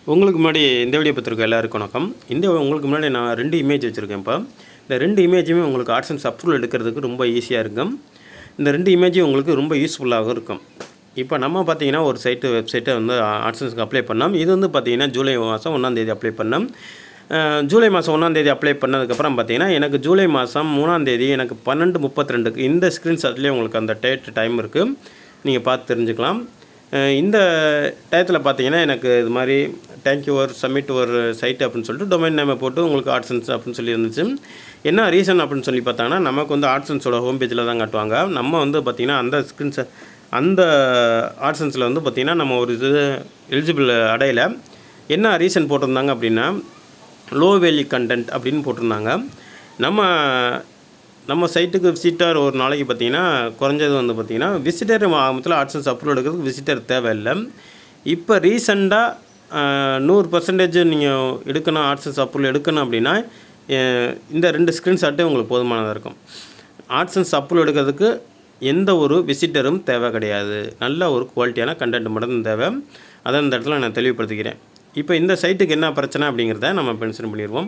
உங்களுக்கு முன்னாடி இந்த வீடியோ பார்த்துருக்க எல்லாருக்கும் வணக்கம். உங்களுக்கு முன்னாடி நான் 2 இமேஜ் வச்சுருக்கேன். இப்போ இந்த 2 இமேஜுமே உங்களுக்கு AdSense அப்ரூவல் எடுக்கிறதுக்கு ரொம்ப ஈஸியாக இருக்கும். இந்த 2 இமேஜும் உங்களுக்கு ரொம்ப யூஸ்ஃபுல்லாகவும் இருக்கும். இப்போ நம்ம பார்த்தீங்கன்னா ஒரு வெப்சைட்டை வந்து AdSenseக்கு அப்ளை பண்ணோம். இது வந்து பார்த்தீங்கன்னா ஜூலை மாதம் 1ஆம் தேதி அப்ளை பண்ணோம். ஜூலை மாதம் 1ஆம் தேதி அப்ளை பண்ணதுக்கப்புறம் பார்த்தீங்கன்னா எனக்கு ஜூலை மாதம் 3ஆம் தேதி எனக்கு 12:32 இந்த ஸ்க்ரீன்ஷாட்லேயே உங்களுக்கு அந்த டைம் இருக்குது. நீங்கள் பார்த்து தெரிஞ்சுக்கலாம். இந்த டயத்தில் பார்த்தீங்கன்னா எனக்கு இது மாதிரி தேங்க்யூ சப்மிட் ஒரு சைட் அப்படின்னு சொல்லிட்டு டொமைன் நேமை போட்டு உங்களுக்கு AdSense அப்படின்னு சொல்லி இருந்துச்சு. என்ன ரீசன் அப்படின்னு சொல்லி பார்த்தாங்கன்னா நமக்கு வந்து AdSenseோட ஹோம் பேஜில் தான் காட்டுவாங்க. நம்ம வந்து பார்த்திங்கன்னா அந்த AdSenseல் வந்து பார்த்திங்கன்னா நம்ம ஒரு இது எலிஜிபிள் அடையலை. என்ன ரீசன் போட்டிருந்தாங்க அப்படின்னா லோ வேல்யூ கண்டென்ட் அப்படின்னு போட்டிருந்தாங்க. நம்ம சைட்டுக்கு விசிட்டர் ஒரு நாளைக்கு பார்த்திங்கன்னா குறைஞ்சது வந்து பார்த்திங்கன்னா விசிட்டர் ஆரம்பத்தில் AdSense அப்ரூவல் எடுக்கிறதுக்கு விசிட்டர் தேவையில்லை. இப்போ ரீசெண்டாக 100% நீங்கள் எடுக்கணும், AdSense அப்ரூவல் எடுக்கணும் அப்படின்னா இந்த 2 ஸ்க்ரீன்ஷாட்டே உங்களுக்கு போதுமானதாக இருக்கும். AdSense அப்ரூவல் எடுக்கிறதுக்கு எந்த ஒரு விசிட்டரும் தேவை கிடையாது. நல்ல ஒரு குவாலிட்டியான கண்டென்ட் மட்டும் தேவை. அதை இந்த இடத்துல நான் தெளிவுபடுத்திக்கிறேன். இப்போ இந்த சைட்டுக்கு என்ன பிரச்சனை அப்படிங்கிறத நம்ம மென்ஷன் பண்ணிடுவோம்.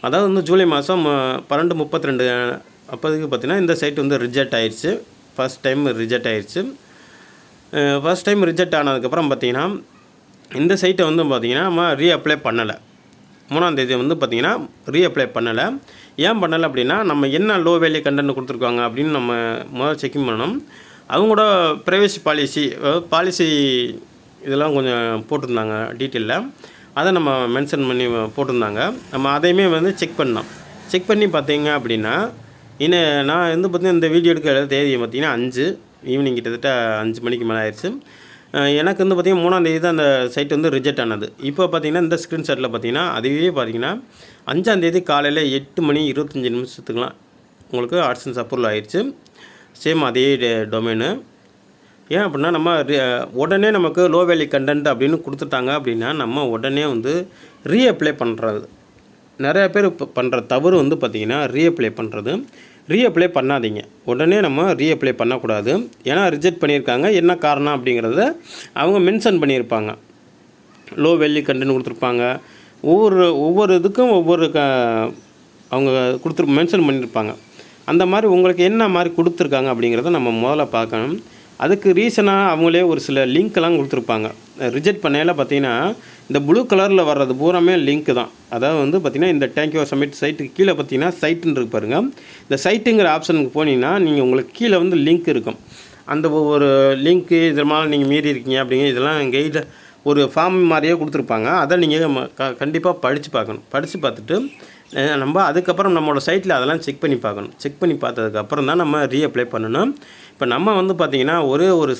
அதாவது வந்து ஜூலை மாதம் 12:32 அப்போதுக்கு பார்த்திங்கன்னா இந்த சைட் வந்து ரிஜெக்ட் ஆயிடுச்சு. ஃபஸ்ட் டைம் ரிஜெக்ட் ஆனதுக்கப்புறம் பார்த்திங்கன்னா இந்த சைட்டை வந்து பார்த்திங்கன்னா நம்ம ரீஅப்ளை பண்ணலை. 3ஆம் தேதி வந்து பார்த்திங்கன்னா ரீஅப்ளை பண்ணலை. ஏன் பண்ணலை அப்படின்னா நம்ம என்ன லோ வேல்யூ கண்டென்ட் கொடுத்துருக்காங்க அப்படின்னு நம்ம முதல்ல செக்கிங் பண்ணணும். அவங்களோட ப்ரைவசி பாலிசி இதெல்லாம் கொஞ்சம் போட்டிருந்தாங்க டீட்டெயிலில். அதை நம்ம மென்ஷன் பண்ணி போட்டிருந்தாங்க. நம்ம அதையுமே வந்து செக் பண்ணி பார்த்தீங்க அப்படின்னா நான் வந்து பார்த்திங்கன்னா இந்த வீடியோ எடுக்கிற தேதி பார்த்திங்கன்னா 5 ஈவினிங் கிட்டத்தட்ட 5 மணிக்கு மேலே ஆயிடுச்சு. எனக்கு வந்து பார்த்திங்கன்னா 3ஆம் தேதி தான் அந்த சைட் வந்து ரிஜெக்ட் ஆனது. இப்போ பார்த்திங்கன்னா இந்த ஸ்க்ரீன்ஷாட்டில் பார்த்திங்கன்னா அதுவே பார்த்திங்கன்னா 5ஆம் தேதி காலையில் 8:25 உங்களுக்கு AdSense அப்ரூவல் ஆயிடுச்சு. சேம் அதே டொமைனு. ஏன் அப்படின்னா நம்ம உடனே நமக்கு லோ வேல்யூ கண்டென்ட் அப்படின்னு கொடுத்துட்டாங்க அப்படின்னா நம்ம உடனே வந்து ரீஅப்ளை பண்ணுறது. நிறையா பேர் பண்ணுற தவறு வந்து பார்த்திங்கன்னா ரீஅப்ளை பண்ணாதீங்க. உடனே நம்ம ரீஅப்ளை பண்ணக்கூடாது. ஏன்னா ரிஜெக்ட் பண்ணியிருக்காங்க, என்ன காரணம் அப்படிங்கிறத அவங்க மென்ஷன் பண்ணியிருப்பாங்க. லோ வேல்யூ கண்டென்ட் கொடுத்துருப்பாங்க. ஒவ்வொரு இதுக்கும் அவங்க மென்ஷன் பண்ணியிருப்பாங்க. அந்த மாதிரி உங்களுக்கு என்ன மாதிரி கொடுத்துருக்காங்க அப்படிங்கிறத நம்ம முதல்ல பார்க்கணும். அதுக்கு ரீசனாக அவங்களே ஒரு சில லிங்க்கெல்லாம் கொடுத்துருப்பாங்க. ரிஜெக்ட் பண்ணையில் பார்த்திங்கன்னா இந்த ப்ளூ கலரில் வர்றது பூராமே லிங்க்கு தான். அதாவது வந்து பார்த்திங்கன்னா இந்த தேங்க்யூ சப்மிட் சைட்டுக்கு கீழே பார்த்திங்கன்னா சைட்டுன்னு இருக்கு பாருங்கள். இந்த சைட்டுங்கிற ஆப்ஷனுக்கு போனீங்கன்னா நீங்கள் உங்களுக்கு கீழே வந்து லிங்க் இருக்கும். அந்த ஒவ்வொரு லிங்க்கு இதெல்லாம் நீங்கள் மீறி இருக்கீங்க அப்படிங்க இதெல்லாம் கைடு ஒரு ஃபார்ம் மாதிரியே கொடுத்துருப்பாங்க. அதை நீங்கள் கண்டிப்பாக படித்து பார்க்கணும். படித்து பார்த்துட்டு நம்ம அதுக்கப்புறம் நம்மளோட சைட்டில் அதெல்லாம் செக் பண்ணி பார்க்கணும். செக் பண்ணி பார்த்ததுக்கப்புறம் தான் நம்ம ரீஅப்ளை பண்ணணும். இப்போ நம்ம வந்து பார்த்திங்கன்னா ஒரே ஒரு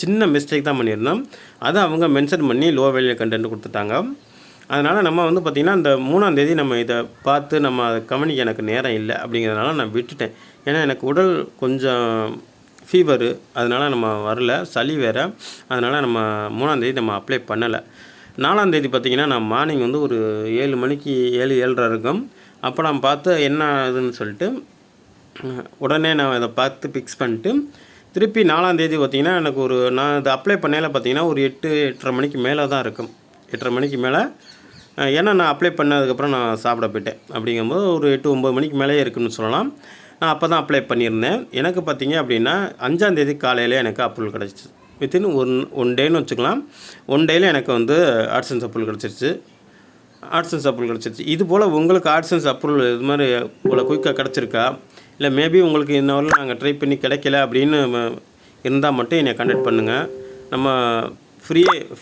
சின்ன மிஸ்டேக் தான் பண்ணியிருந்தோம். அதை அவங்க மென்ஷன் பண்ணி லோ வேல்யூ கண்டென்ட் கொடுத்துட்டாங்க. அதனால் நம்ம வந்து பார்த்திங்கன்னா இந்த 3ஆம் தேதி நம்ம இதை பார்த்து நம்ம அதை கவனிக்க எனக்கு நேரம் இல்லை அப்படிங்கிறதுனால நான் விட்டுட்டேன். ஏன்னா எனக்கு உடல் கொஞ்சம் ஃபீவரு, அதனால் நம்ம வரல, சளி வேறு. அதனால் நம்ம 3ஆம் தேதி நம்ம அப்ளை பண்ணலை. 4ஆம் தேதி பார்த்திங்கன்னா நான் மார்னிங் வந்து ஒரு 7 மணிக்கு 7:30 இருக்கும். அப்போ நான் பார்த்து என்ன இதுன்னு சொல்லிட்டு உடனே நான் அதை பார்த்து ஃபிக்ஸ் பண்ணிட்டு திருப்பி 4ஆம் தேதி பார்த்திங்கன்னா எனக்கு நான் இதை அப்ளை பண்ணையில் பார்த்திங்கன்னா ஒரு 8-8:30 மணிக்கு மேலே தான் இருக்கும். 8:30 மணிக்கு மேலே. ஏன்னா நான் அப்ளை பண்ணதுக்கப்புறம் நான் சாப்பிட போயிட்டேன். அப்படிங்கும்போது ஒரு 8-9 மணிக்கு மேலே இருக்குதுன்னு சொல்லலாம். நான் அப்போ தான் அப்ளை பண்ணியிருந்தேன். எனக்கு பார்த்திங்க அப்படின்னா 5ஆம் தேதி காலையில் எனக்கு அப்ரூவல் கிடச்சிச்சு. வித்தின் ஒன் டேன்னு வச்சுக்கலாம். 1 டேயில் எனக்கு வந்து AdSense அப்ரூவல் கிடச்சிருச்சு. இது போல் உங்களுக்கு AdSense அப்ரூவல் இது மாதிரி இவ்வளோ குயிக்காக கிடச்சிருக்கா, இல்லை மேபி உங்களுக்கு இன்னொரு நாங்கள் ட்ரை பண்ணி கிடைக்கல அப்படின்னு இருந்தால் மட்டும் என்னை கான்டாக்ட் பண்ணுங்கள். நம்ம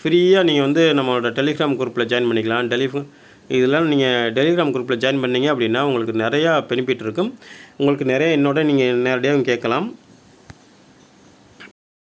ஃப்ரீயாக நீங்கள் வந்து நம்மளோட டெலிகிராம் குரூப்பில் ஜாயின் பண்ணிக்கலாம். இதெல்லாம் நீங்கள் டெலிகிராம் குரூப்பில் ஜாயின் பண்ணிங்க அப்படின்னா உங்களுக்கு நிறையா பெனிஃபிட் இருக்கும். உங்களுக்கு நிறைய என்னோட நீங்கள் நேரடியாக கேட்கலாம்.